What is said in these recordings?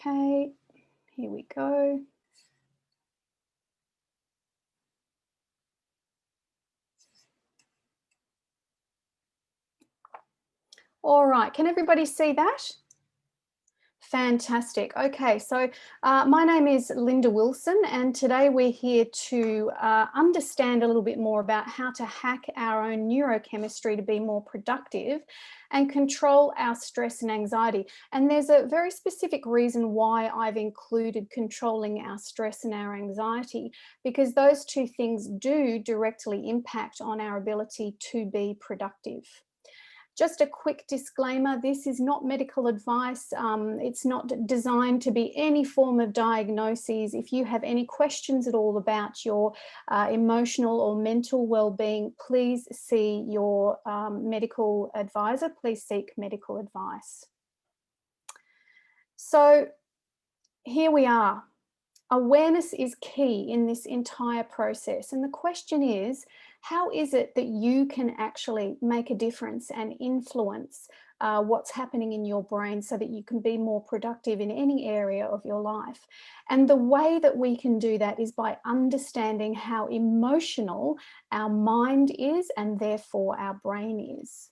Okay, here we go. All right, can everybody see that? Fantastic. Okay, so my name is Linda Wilson, and today we're here to understand a little bit more about how to hack our own neurochemistry to be more productive and control our stress and anxiety. And there's a very specific reason why I've included controlling our stress and our anxiety, because those two things do directly impact on our ability to be productive. Just a quick disclaimer, this is not medical advice. It's not designed to be any form of diagnosis. If you have any questions at all about your emotional or mental well-being, please see your medical advisor. Please seek medical advice. So here we are. Awareness is key in this entire process. And the question is, how is it that you can actually make a difference and influence what's happening in your brain so that you can be more productive in any area of your life? And the way that we can do that is by understanding how emotional our mind is and therefore our brain is.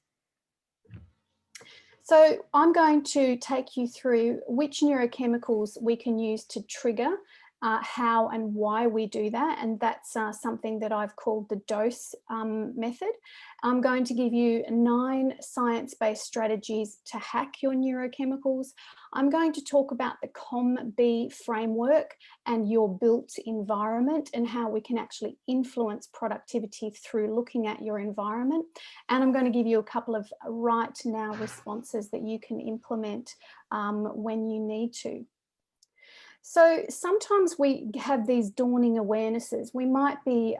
So I'm going to take you through which neurochemicals we can use to trigger how and why we do that, and that's something that I've called the dose method. I'm going to give you 9 science-based strategies to hack your neurochemicals. I'm going to talk about the COM-B framework and your built environment and how we can actually influence productivity through looking at your environment. And I'm going to give you a couple of right now responses that you can implement when you need to. So sometimes we have these dawning awarenesses. We might be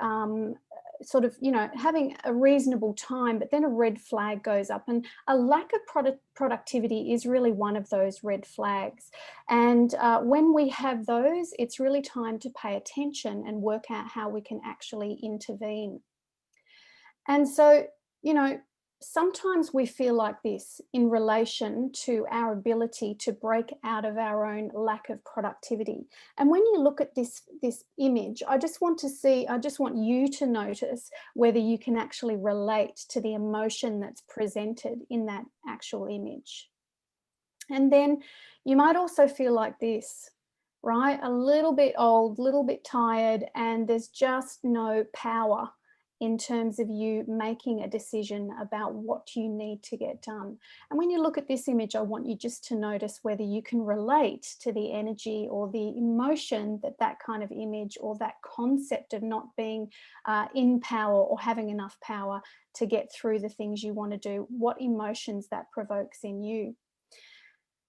sort of, having a reasonable time, but then a red flag goes up, and a lack of productivity is really one of those red flags. And when we have those, it's really time to pay attention and work out how we can actually intervene. And so, sometimes we feel like this in relation to our ability to break out of our own lack of productivity. And when you look at this image, I just want you to notice whether you can actually relate to the emotion that's presented in that actual image. And then you might also feel like this, right? A little bit old, a little bit tired, and there's just no power in terms of you making a decision about what you need to get done. And when you look at this image, I want you just to notice whether you can relate to the energy or the emotion that kind of image or that concept of not being in power or having enough power to get through the things you want to do, what emotions that provokes in you.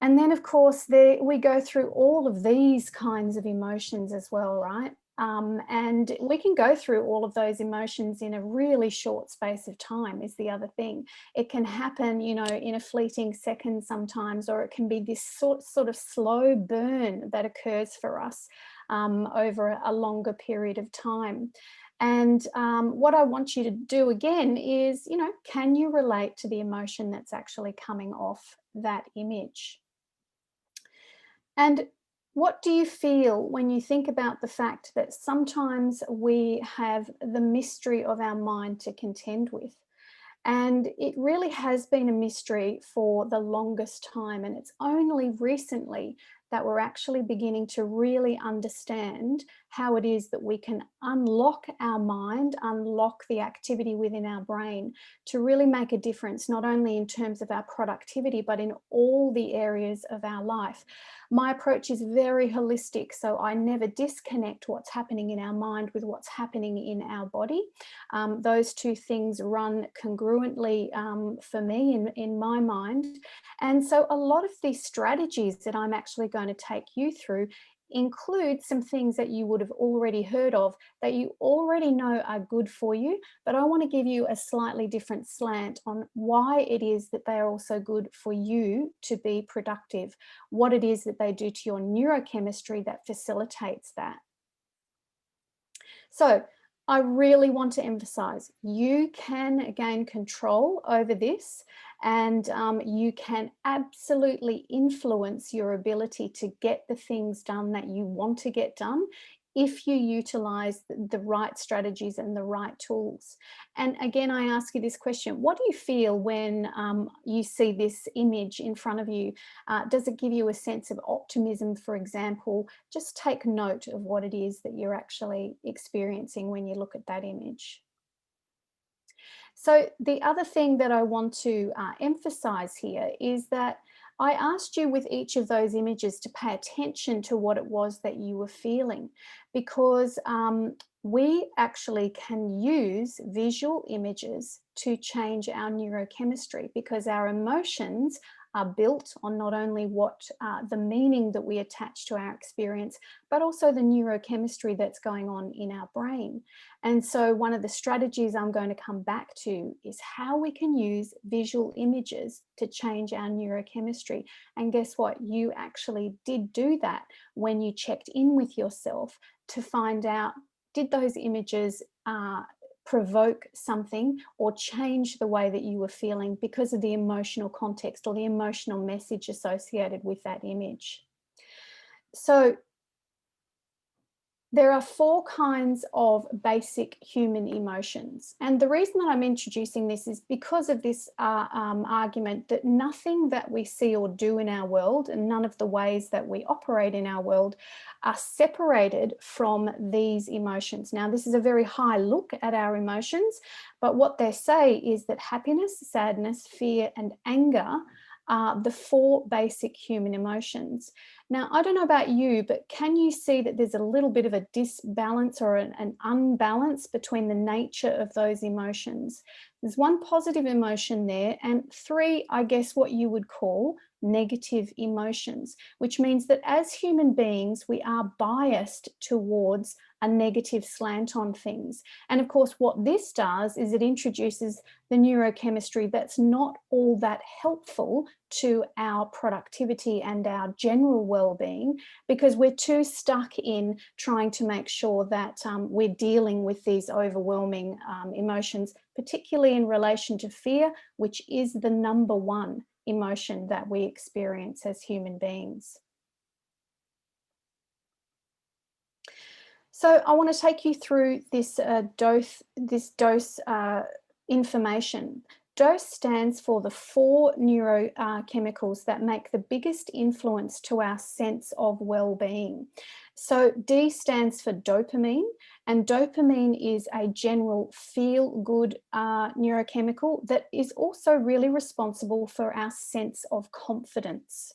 And then, of course, we go through all of these kinds of emotions as well, right? And we can go through all of those emotions in a really short space of time is the other thing. It can happen, in a fleeting second sometimes, or it can be this sort of slow burn that occurs for us over a longer period of time. And what I want you to do again is, can you relate to the emotion that's actually coming off that image? And what do you feel when you think about the fact that sometimes we have the mystery of our mind to contend with? And it really has been a mystery for the longest time. And it's only recently that we're actually beginning to really understand how it is that we can unlock our mind, unlock the activity within our brain to really make a difference, not only in terms of our productivity, but in all the areas of our life. My approach is very holistic, so I never disconnect what's happening in our mind with what's happening in our body. Those two things run congruently for me in my mind. And so a lot of these strategies that I'm actually going to take you through include some things that you would have already heard of, that you already know are good for you, but I want to give you a slightly different slant on why it is that they are also good for you to be productive, what it is that they do to your neurochemistry that facilitates that. So I really want to emphasize, you can gain control over this, and you can absolutely influence your ability to get the things done that you want to get done if you utilize the right strategies and the right tools. And again, I ask you this question: what do you feel when you see this image in front of you? Does it give you a sense of optimism, for example? Just take note of what it is that you're actually experiencing when you look at that image. So the other thing that I want to emphasize here is that I asked you with each of those images to pay attention to what it was that you were feeling, because we actually can use visual images to change our neurochemistry, because our emotions are built on not only what the meaning that we attach to our experience, but also the neurochemistry that's going on in our brain. And so one of the strategies I'm going to come back to is how we can use visual images to change our neurochemistry. And guess what? You actually did do that when you checked in with yourself to find out, did those images provoke something or change the way that you were feeling because of the emotional context or the emotional message associated with that image. So there are four kinds of basic human emotions. And the reason that I'm introducing this is because of this argument that nothing that we see or do in our world, and none of the ways that we operate in our world, are separated from these emotions. Now, this is a very high look at our emotions, but what they say is that happiness, sadness, fear, and anger are the four basic human emotions. Now, I don't know about you, but can you see that there's a little bit of a disbalance or an unbalance between the nature of those emotions? There's one positive emotion there, and three, I guess, what you would call negative emotions, which means that as human beings, we are biased towards a negative slant on things. And of course, what this does is it introduces the neurochemistry that's not all that helpful to our productivity and our general well-being, because we're too stuck in trying to make sure that we're dealing with these overwhelming emotions, particularly in relation to fear, which is the number one emotion that we experience as human beings. So I want to take you through this dose information. DOSE stands for the four neurochemicals that make the biggest influence to our sense of well-being. So D stands for dopamine, and dopamine is a general feel-good neurochemical that is also really responsible for our sense of confidence.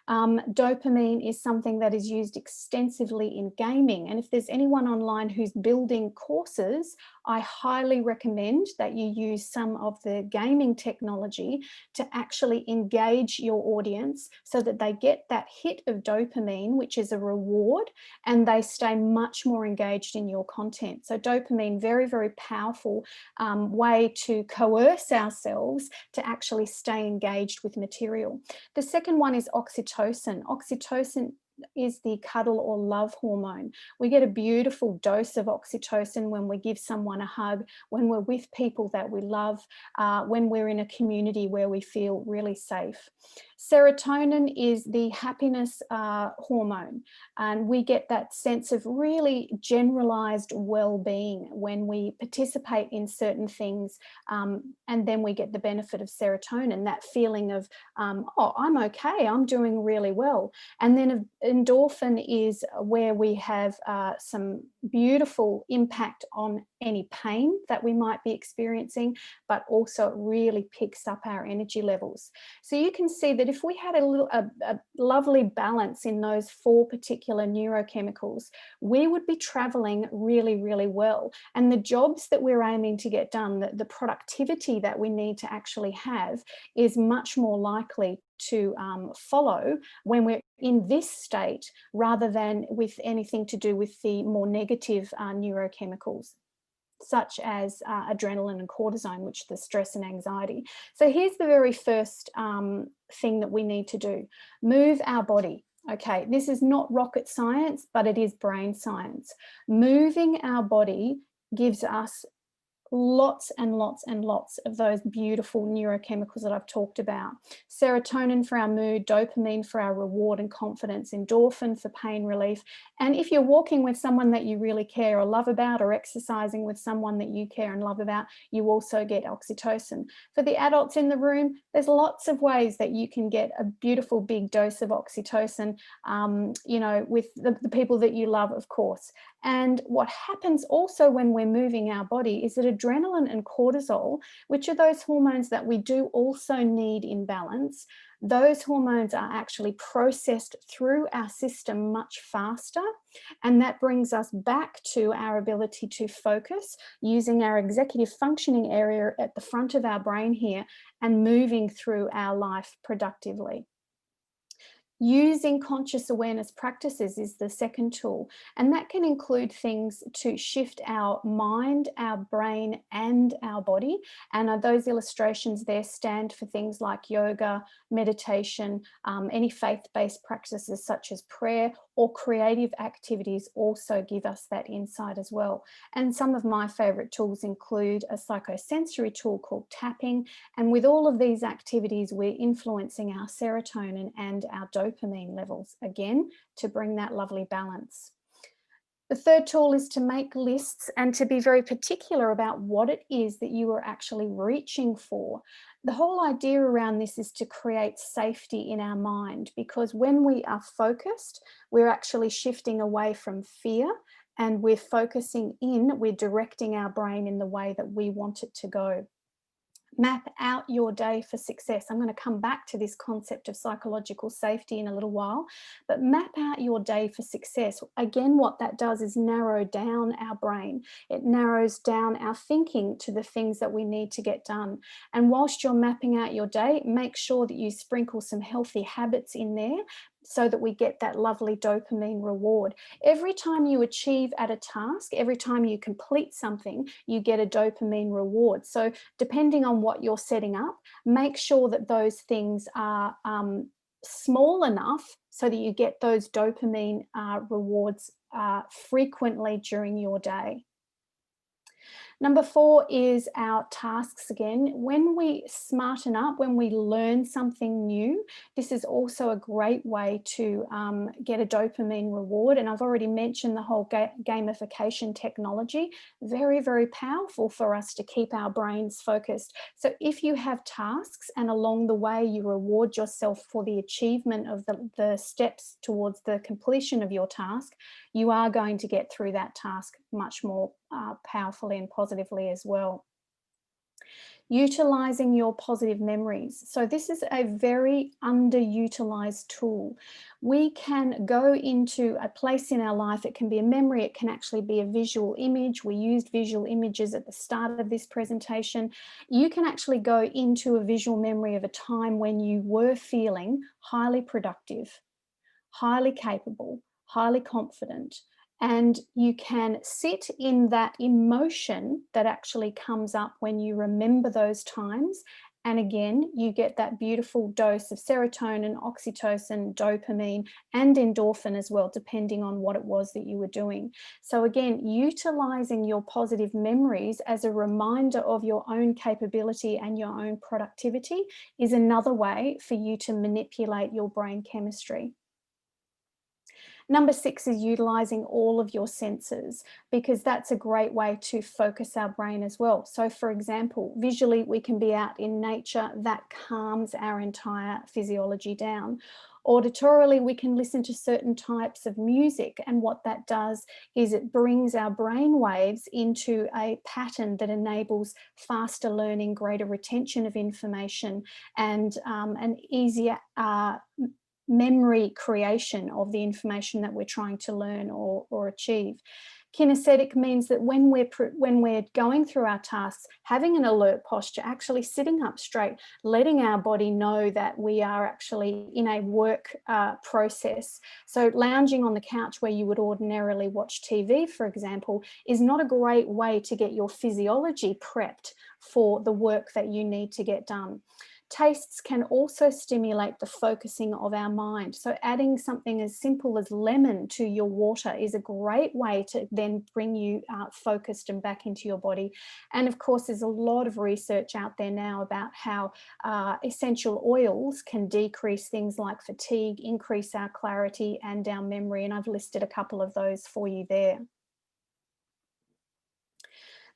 Dopamine is something that is used extensively in gaming. And if there's anyone online who's building courses, I highly recommend that you use some of the gaming technology to actually engage your audience so that they get that hit of dopamine, which is a reward, and they stay much more engaged in your content. So dopamine, very, very powerful way to coerce ourselves to actually stay engaged with material. The second one is oxytocin. Oxytocin is the cuddle or love hormone. We get a beautiful dose of oxytocin when we give someone a hug, when we're with people that we love, when we're in a community where we feel really safe. Serotonin is the happiness hormone, and we get that sense of really generalized well-being when we participate in certain things, and then we get the benefit of serotonin, that feeling of, oh, I'm okay, I'm doing really well. And then endorphin is where we have some beautiful impact on any pain that we might be experiencing, but also it really picks up our energy levels. So you can see that if we had a lovely balance in those four particular neurochemicals, we would be traveling really, really well. And the jobs that we're aiming to get done, the productivity that we need to actually have, is much more likely to follow when we're in this state rather than with anything to do with the more negative neurochemicals, such as adrenaline and cortisone, which are the stress and anxiety. So here's the very first thing that we need to do: move our body. Okay, this is not rocket science, but it is brain science. Moving our body gives us lots and lots and lots of those beautiful neurochemicals that I've talked about. Serotonin for our mood, dopamine for our reward and confidence, endorphin for pain relief. And if you're walking with someone that you really care or love about, or exercising with someone that you care and love about, you also get oxytocin. For the adults in the room, there's lots of ways that you can get a beautiful big dose of oxytocin, with the people that you love, of course. And what happens also when we're moving our body is that adrenaline and cortisol, which are those hormones that we do also need in balance, those hormones are actually processed through our system much faster. And that brings us back to our ability to focus using our executive functioning area at the front of our brain here and moving through our life productively. Using conscious awareness practices is the second tool, and that can include things to shift our mind, our brain, and our body. And those illustrations there stand for things like yoga, meditation, any faith-based practices such as prayer, or creative activities also give us that insight as well. And some of my favorite tools include a psychosensory tool called tapping. And with all of these activities, we're influencing our serotonin and our dopamine levels, again, to bring that lovely balance. The third tool is to make lists and to be very particular about what it is that you are actually reaching for. The whole idea around this is to create safety in our mind, because when we are focused, we're actually shifting away from fear and we're focusing in, we're directing our brain in the way that we want it to go. Map out your day for success. I'm going to come back to this concept of psychological safety in a little while, but map out your day for success. Again, what that does is narrow down our brain. It narrows down our thinking to the things that we need to get done. And whilst you're mapping out your day, make sure that you sprinkle some healthy habits in there so that we get that lovely dopamine reward. Every time you achieve at a task, every time you complete something, you get a dopamine reward. So depending on what you're setting up, make sure that those things are small enough so that you get those dopamine rewards frequently during your day. Number 4 is our tasks again. When we smarten up, when we learn something new, this is also a great way to get a dopamine reward. And I've already mentioned the whole gamification technology. Very, very powerful for us to keep our brains focused. So if you have tasks and along the way you reward yourself for the achievement of the steps towards the completion of your task, you are going to get through that task much more powerfully and positively as well. Utilizing your positive memories. So this is a very underutilized tool. We can go into a place in our life. It can be a memory. It can actually be a visual image. We used visual images at the start of this presentation. You can actually go into a visual memory of a time when you were feeling highly productive, highly capable, highly confident, and you can sit in that emotion that actually comes up when you remember those times. And again, you get that beautiful dose of serotonin, oxytocin, dopamine, and endorphin as well, depending on what it was that you were doing. So again, utilizing your positive memories as a reminder of your own capability and your own productivity is another way for you to manipulate your brain chemistry. Number 6 is utilizing all of your senses, because that's a great way to focus our brain as well. So for example, visually, we can be out in nature. That calms our entire physiology down. Auditorily, we can listen to certain types of music, and what that does is it brings our brain waves into a pattern that enables faster learning, greater retention of information, and an easier memory creation of the information that we're trying to learn or achieve. Kinesthetic means that when we're going through our tasks, having an alert posture, actually sitting up straight, letting our body know that we are actually in a work process. So lounging on the couch where you would ordinarily watch TV, for example, is not a great way to get your physiology prepped for the work that you need to get done. Tastes can also stimulate the focusing of our mind. So adding something as simple as lemon to your water is a great way to then bring you focused and back into your body. And of course, there's a lot of research out there now about how essential oils can decrease things like fatigue, increase our clarity and our memory. And I've listed a couple of those for you there.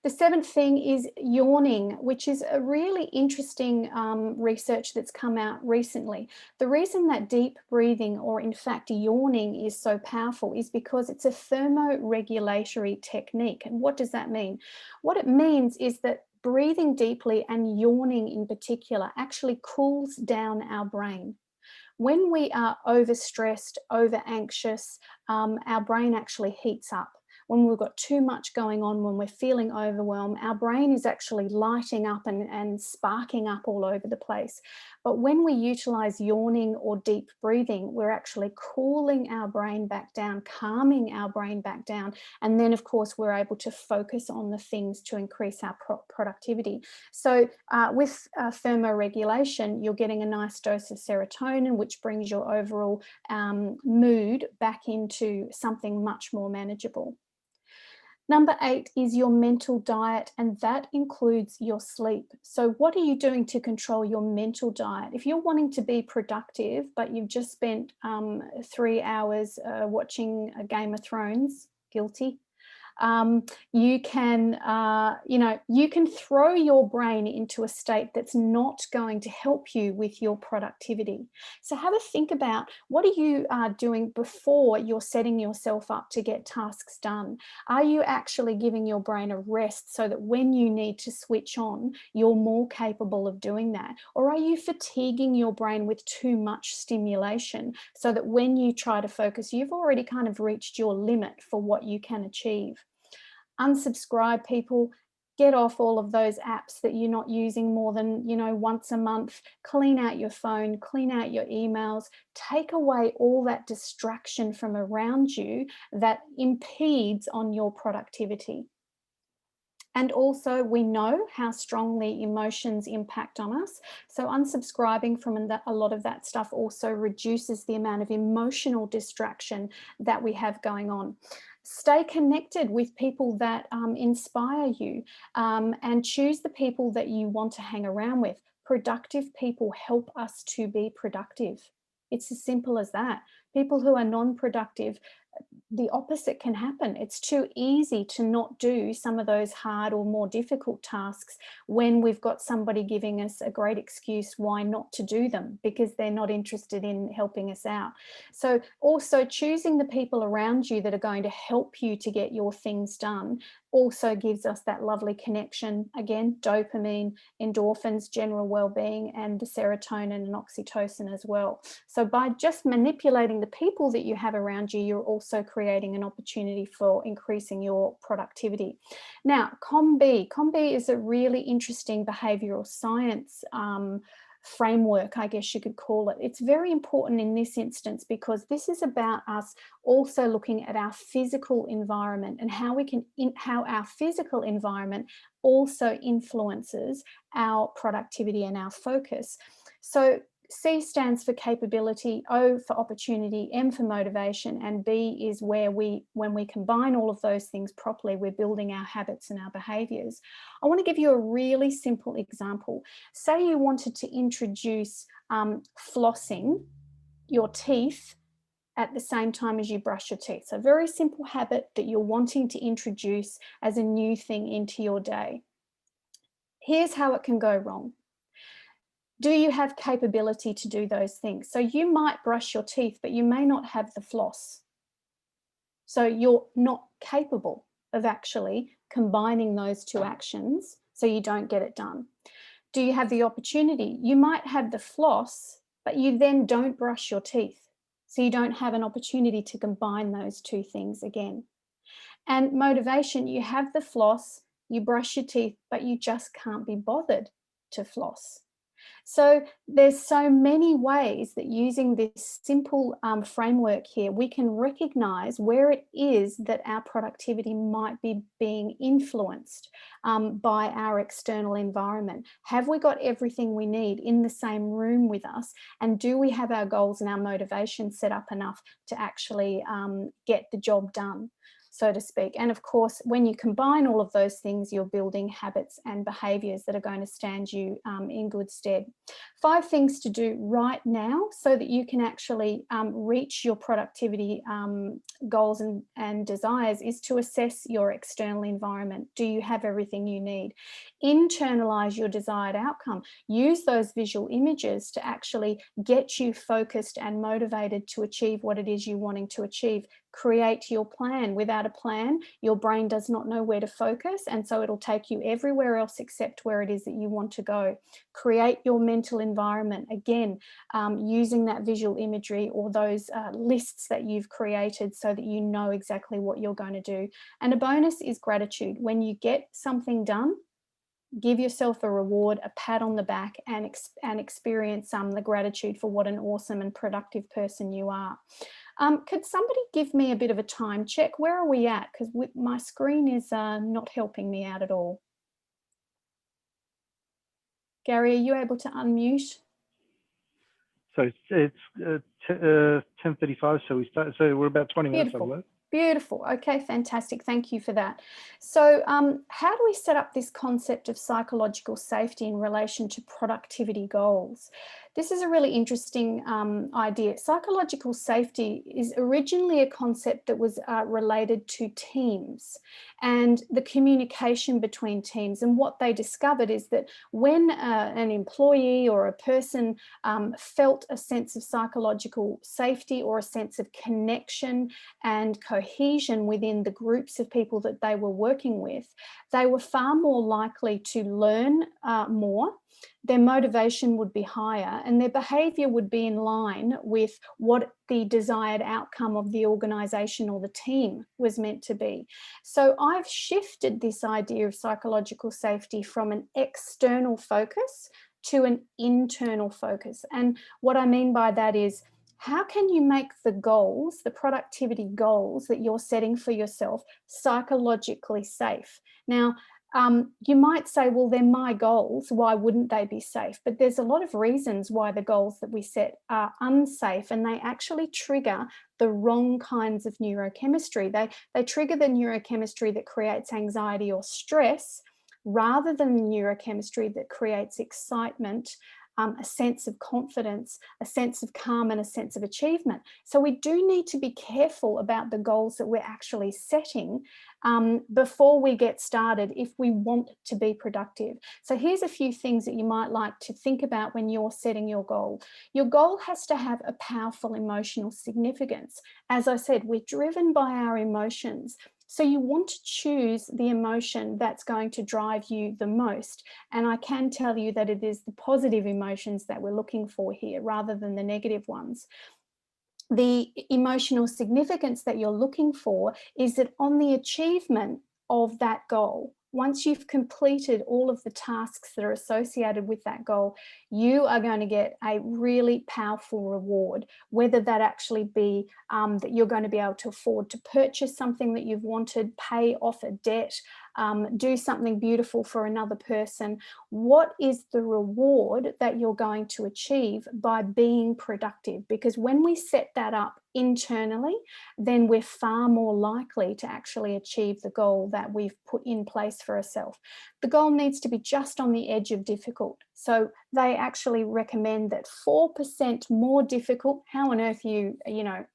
The seventh thing is yawning, which is a really interesting research that's come out recently. The reason that deep breathing, or in fact yawning, is so powerful is because it's a thermoregulatory technique. And what does that mean? What it means is that breathing deeply and yawning in particular actually cools down our brain. When we are overstressed, over anxious, our brain actually heats up. When we've got too much going on, when we're feeling overwhelmed, our brain is actually lighting up and sparking up all over the place. But when we utilize yawning or deep breathing, we're actually cooling our brain back down, calming our brain back down. And then, of course, we're able to focus on the things to increase our productivity. So with thermoregulation, you're getting a nice dose of serotonin, which brings your overall mood back into something much more manageable. Number 8 is your mental diet, and that includes your sleep. So what are you doing to control your mental diet? If you're wanting to be productive, but you've just spent 3 hours watching a Game of Thrones, guilty, you can, you can throw your brain into a state that's not going to help you with your productivity. So have a think about, what are you doing before you're setting yourself up to get tasks done? Are you actually giving your brain a rest so that when you need to switch on, you're more capable of doing that? Or are you fatiguing your brain with too much stimulation so that when you try to focus, you've already kind of reached your limit for what you can achieve? Unsubscribe, people. Get off all of those apps that you're not using more than, once a month. Clean out your phone, clean out your emails, take away all that distraction from around you that impedes on your productivity. And also, we know how strongly emotions impact on us. So unsubscribing from a lot of that stuff also reduces the amount of emotional distraction that we have going on. Stay connected with people that inspire you, and choose the people that you want to hang around with. Productive people help us to be productive. It's as simple as that. People who are non-productive, the opposite can happen. It's too easy to not do some of those hard or more difficult tasks when we've got somebody giving us a great excuse why not to do them, because they're not interested in helping us out. So also choosing the people around you that are going to help you to get your things done also gives us that lovely connection. Again, dopamine, endorphins, general well-being, and the serotonin and oxytocin as well. So by just manipulating the people that you have around you, you're also creating an opportunity for increasing your productivity. Now, COM-B is a really interesting behavioral science framework, I guess you could call it. It's very important in this instance because this is about us also looking at our physical environment and how our physical environment also influences our productivity and our focus. So C stands for capability, O for opportunity, M for motivation, and B is where when we combine all of those things properly, we're building our habits and our behaviors. I want to give you a really simple example. Say you wanted to introduce flossing your teeth at the same time as you brush your teeth. So a very simple habit that you're wanting to introduce as a new thing into your day. Here's how it can go wrong. Do you have capability to do those things? So you might brush your teeth, but you may not have the floss. So you're not capable of actually combining those two actions, so you don't get it done. Do you have the opportunity? You might have the floss, but you then don't brush your teeth. So you don't have an opportunity to combine those two things again. And motivation, you have the floss, you brush your teeth, but you just can't be bothered to floss. So there's so many ways that using this simple framework here, we can recognize where it is that our productivity might be being influenced by our external environment. Have we got everything we need in the same room with us? And do we have our goals and our motivation set up enough to actually get the job done, so to speak? And of course, when you combine all of those things, you're building habits and behaviors that are going to stand you in good stead. 5 things to do right now so that you can actually reach your productivity goals and desires is to assess your external environment. Do you have everything you need? Internalize your desired outcome. Use those visual images to actually get you focused and motivated to achieve what it is you're wanting to achieve. Create your plan. Without a plan, your brain does not know where to focus, and so it'll take you everywhere else except where it is that you want to go. Create your mental environment, again, using that visual imagery or those lists that you've created so that you know exactly what you're going to do. And a bonus is gratitude. When you get something done, give yourself a reward, a pat on the back, and experience the gratitude for what an awesome and productive person you are. Could somebody give me a bit of a time check? Where are we at? Because my screen is not helping me out at all. Gary, are you able to unmute? So it's 10:35. So we start. So we're about 20 minutes Beautiful. left. Beautiful. Okay, fantastic. Thank you for that. So how do we set up this concept of psychological safety in relation to productivity goals? This is a really interesting idea. Psychological safety is originally a concept that was related to teams and the communication between teams. And what they discovered is that when an employee or a person felt a sense of psychological safety or a sense of connection and cohesion within the groups of people that they were working with, they were far more likely to learn more. Their motivation would be higher and their behavior would be in line with what the desired outcome of the organization or the team was meant to be. So I've shifted this idea of psychological safety from an external focus to an internal focus. And what I mean by that is, how can you make the goals, the productivity goals that you're setting for yourself, psychologically safe? Now, you might say, well, they're my goals. Why wouldn't they be safe? But there's a lot of reasons why the goals that we set are unsafe, and they actually trigger the wrong kinds of neurochemistry. They trigger the neurochemistry that creates anxiety or stress rather than the neurochemistry that creates excitement, a sense of confidence, a sense of calm, and a sense of achievement. So we do need to be careful about the goals that we're actually setting before we get started if we want to be productive. So here's a few things that you might like to think about when you're setting your goal. Your goal has to have a powerful emotional significance. As I said, we're driven by our emotions. So you want to choose the emotion that's going to drive you the most. And I can tell you that it is the positive emotions that we're looking for here rather than the negative ones. The emotional significance that you're looking for is that on the achievement of that goal, once you've completed all of the tasks that are associated with that goal, you are going to get a really powerful reward, whether that actually be that you're going to be able to afford to purchase something that you've wanted, pay off a debt, do something beautiful for another person. What is the reward that you're going to achieve by being productive? Because when we set that up internally, then we're far more likely to actually achieve the goal that we've put in place for ourselves. The goal needs to be just on the edge of difficult. So they actually recommend that 4% more difficult. How on earth you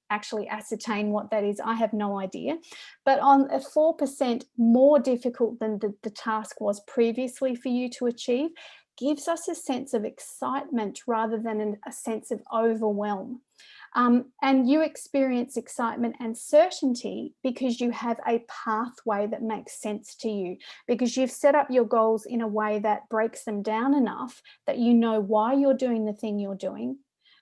actually ascertain what that is, I have no idea. But on a 4% more difficult than the task was previously for you to achieve, gives us a sense of excitement rather than a sense of overwhelm. And you experience excitement and certainty because you have a pathway that makes sense to you, because you've set up your goals in a way that breaks them down enough that you know why you're doing the thing you're doing,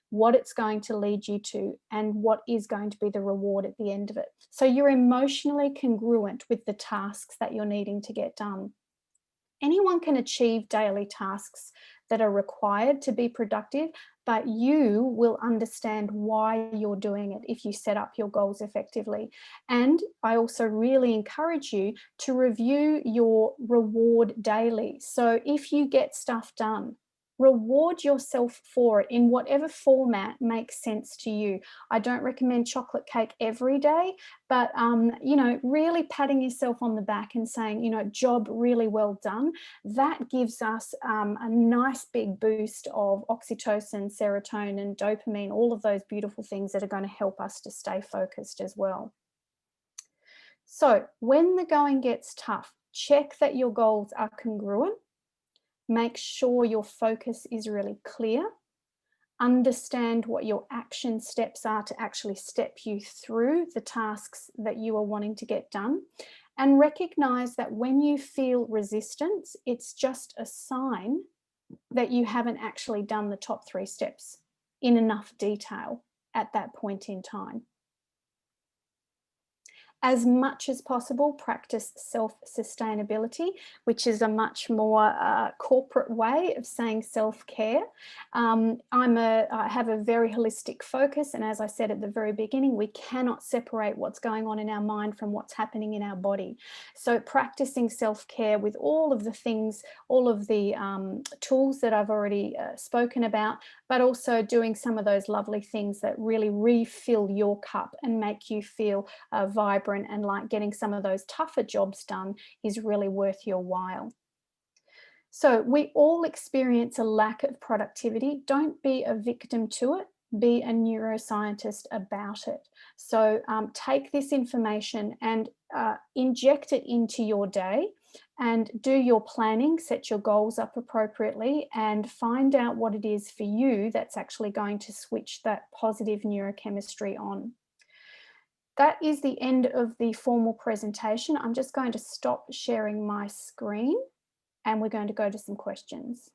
what it's going to lead you to, and what is going to be the reward at the end of it. So you're emotionally congruent with the tasks that you're needing to get done. Anyone can achieve daily tasks that are required to be productive, but you will understand why you're doing it if you set up your goals effectively. And I also really encourage you to review your reward daily. So if you get stuff done, reward yourself for it in whatever format makes sense to you. I don't recommend chocolate cake every day, but really patting yourself on the back and saying, job really well done. That gives us a nice big boost of oxytocin, serotonin, dopamine, all of those beautiful things that are going to help us to stay focused as well. So when the going gets tough, check that your goals are congruent. Make sure your focus is really clear. Understand what your action steps are to actually step you through the tasks that you are wanting to get done. And recognize that when you feel resistance, it's just a sign that you haven't actually done the top 3 steps in enough detail at that point in time. As much as possible, practice self-sustainability, which is a much more corporate way of saying self-care. I have a very holistic focus, and as I said at the very beginning, we cannot separate what's going on in our mind from what's happening in our body. So practicing self-care with all of the things, all of the tools that I've already spoken about, but also doing some of those lovely things that really refill your cup and make you feel vibrant and like getting some of those tougher jobs done is really worth your while. So we all experience a lack of productivity. Don't be a victim to it. Be a neuroscientist about it. So take this information and inject it into your day and do your planning, set your goals up appropriately, and find out what it is for you that's actually going to switch that positive neurochemistry on. That is the end of the formal presentation. I'm just going to stop sharing my screen and we're going to go to some questions.